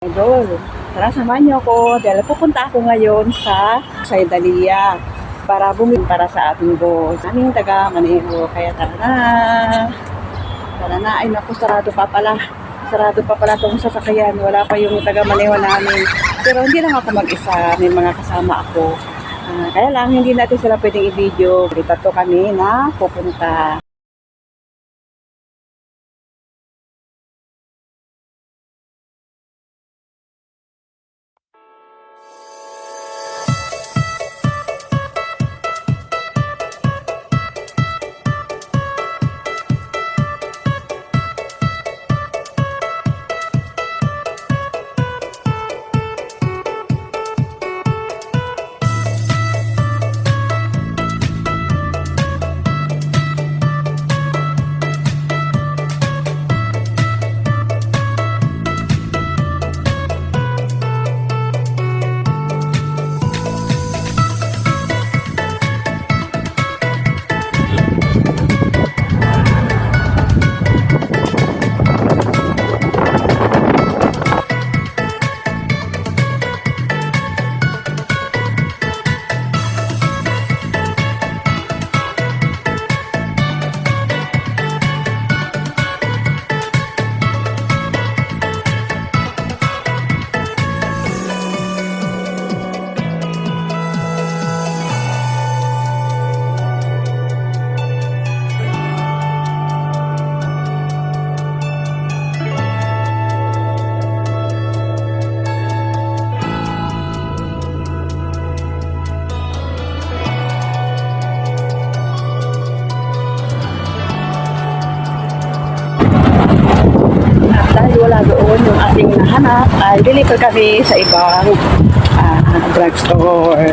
Idol, tara samahan niyo ako dahil pupunta ako ngayon sa Saydalia para bumili para sa ating boss. Aming taga Maneho, kaya tara na. Tara na, ay naku, sarado pa pala. Sarado pa pala itong sasakyan. Wala pa yung taga Maneho namin. Pero hindi lang ako mag-isa, may mga kasama ako. Kaya lang, hindi natin sila pwedeng i-video. Tatlo kami na pupunta. Dahil wala doon yung ating nahanap, ay deliver kami sa ibang drugstore.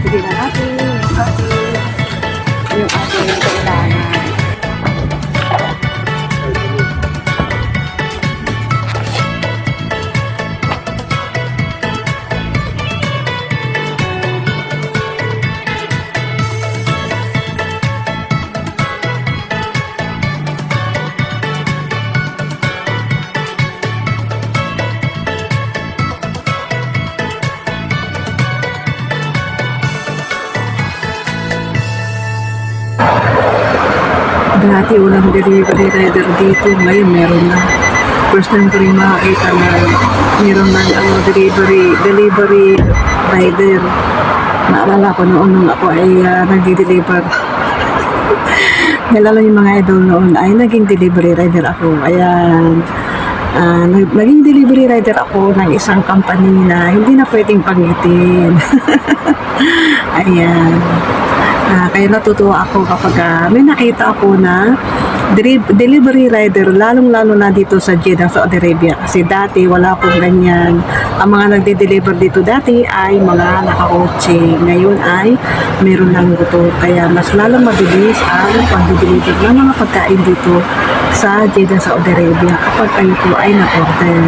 Sige na natin yung ating kailangan. Dati walang delivery rider dito, ngayon meron na. First time ko rin makakita na meron na delivery rider. Naalala ko noon nung ako ay nagdi-deliver. Nalala yung mga idol noon ay naging delivery rider ako. Ayan. Naging delivery rider ako ng isang company na hindi na pwedeng panggitin. Ayan. Kaya natutuwa ako kapag may nakita ako na delivery rider, lalong-lalo na dito sa Jeddah, Saudi Arabia. Kasi dati wala pong ganyan. Ang mga nagde-deliver dito dati ay mga nakakotse. Ngayon ay meron ng guto. Kaya mas lalong mabilis ang pag-deliver ng mga pagkain dito sa Jeddah, Saudi Arabia kapag kayo po ay na-order.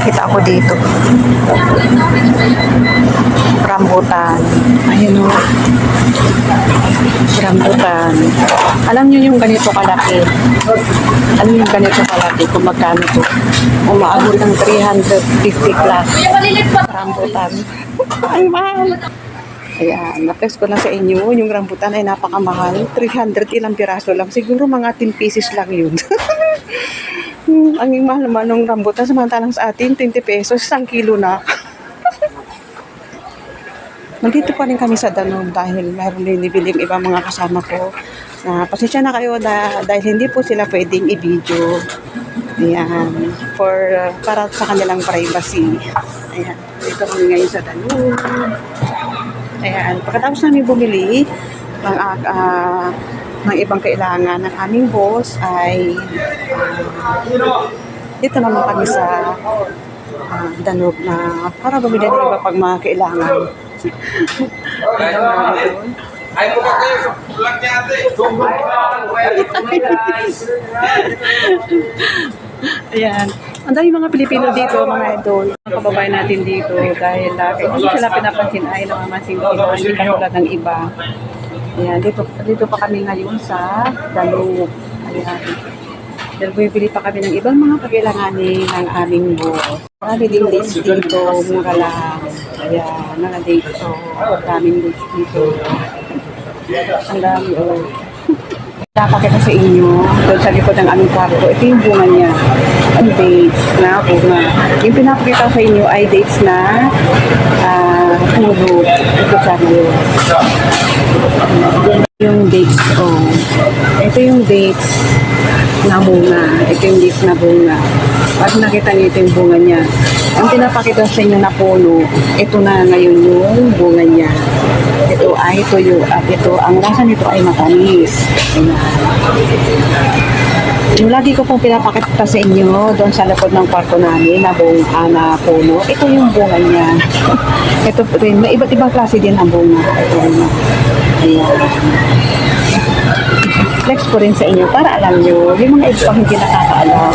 nakita ako dito. Rambutan. Ayun o. Rambutan. Alam nyo yung ganito kalaki. Alam yung ganito kalaki kung magkano to. Umaabot ng 350 plus. Rambutan. Ay, mahal. Ayan, na-flex ko lang sa inyo. Yung rambutan ay napakamahal. 300 ilang piraso lang. Siguro mga 10 pieces lang yun. Ang mahal naman ng rambutan. Samantalang sa atin, 20 pesos. 1 kilo na. Nandito pa rin kami sa Danube dahil mayroon din ibiling ibang mga kasama ko. Pasensya na kayo dahil hindi po sila pwedeng i-video. Ayan. Para sa kanilang privacy. Ayan. Dito kami ngayon sa Danube. Ayan. Pagkatapos namin bumili ng ibang kailangan ng aming boss ay dito naman kami sa Danube na para bumili ng iba pag mga kailangan. Ay, buka kayo sa vlog niya ate. Ayan. Ang dami mga Pilipino dito, mga idol. Mga kababayan natin dito dahil hindi sila pinapansin ay namamasin sila, hindi katulad ng iba. Ayan, dito pa kami ngayon sa Danube. Ayan. Dahil bumibili pa kami ng ibang mga pagkailanganin ng aming boss. Marami din dates dito, mura lang. Ayan, mga dates. So, daming dates dito. Ang dami, oh. Napakita sa inyo, doon sa likod ng aming kwarto, ito yung bunga niya. Ang dates na bunga. Yung pinapakita ko sa inyo ay dates na puno. Ito sa ngayon. Yung dates, oh. Ito yung dates na bunga. Ito yung dates na bunga. Pag nakita niyo ito yung bunga niya. Ang pinapakita sa inyo na puno, ito na ngayon yung bunga niya. Ito ay tuyo at ito, ang lasa nito ay matamis. Yung lagi ko pong pinapakita sa inyo doon sa likod ng kwarto namin na na puno, ito yung bunga niya. Ito rin, may iba't ibang klase din ang bunga. Ito rin. Ayan. Flex ko rin sa inyo para alam nyo, yung mga iba hindi nakakaalam.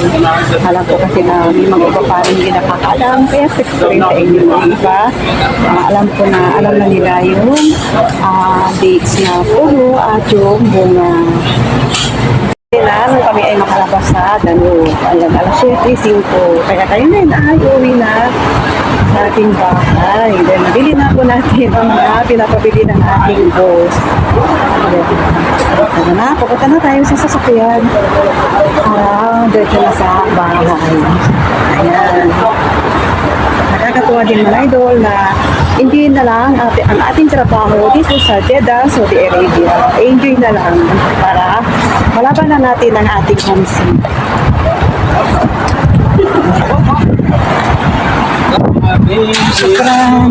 Alam ko kasi na may mga iba pa rin hindi nakakaalam, kaya flex ko rin sa inyo mga iba. Alam na nila yung dates na puno at yung bunga. Nung kami ay makalabas sa Danube, alam, alas 7:05. Kaya tayo na yun, uwi na sa ating bahay. Then, nabili na po natin ang mga pinapabili ng ating boss. Ano na, pupunta na tayo sa sasakyan. Diretso na sa bahay. Ayan. Nakakatuwa din mga idol na hindi na lang ang ating trabaho dito sa Jeddah, Saudi Arabia. Enjoy na lang para malaban na natin ang ating homesick. Shukran.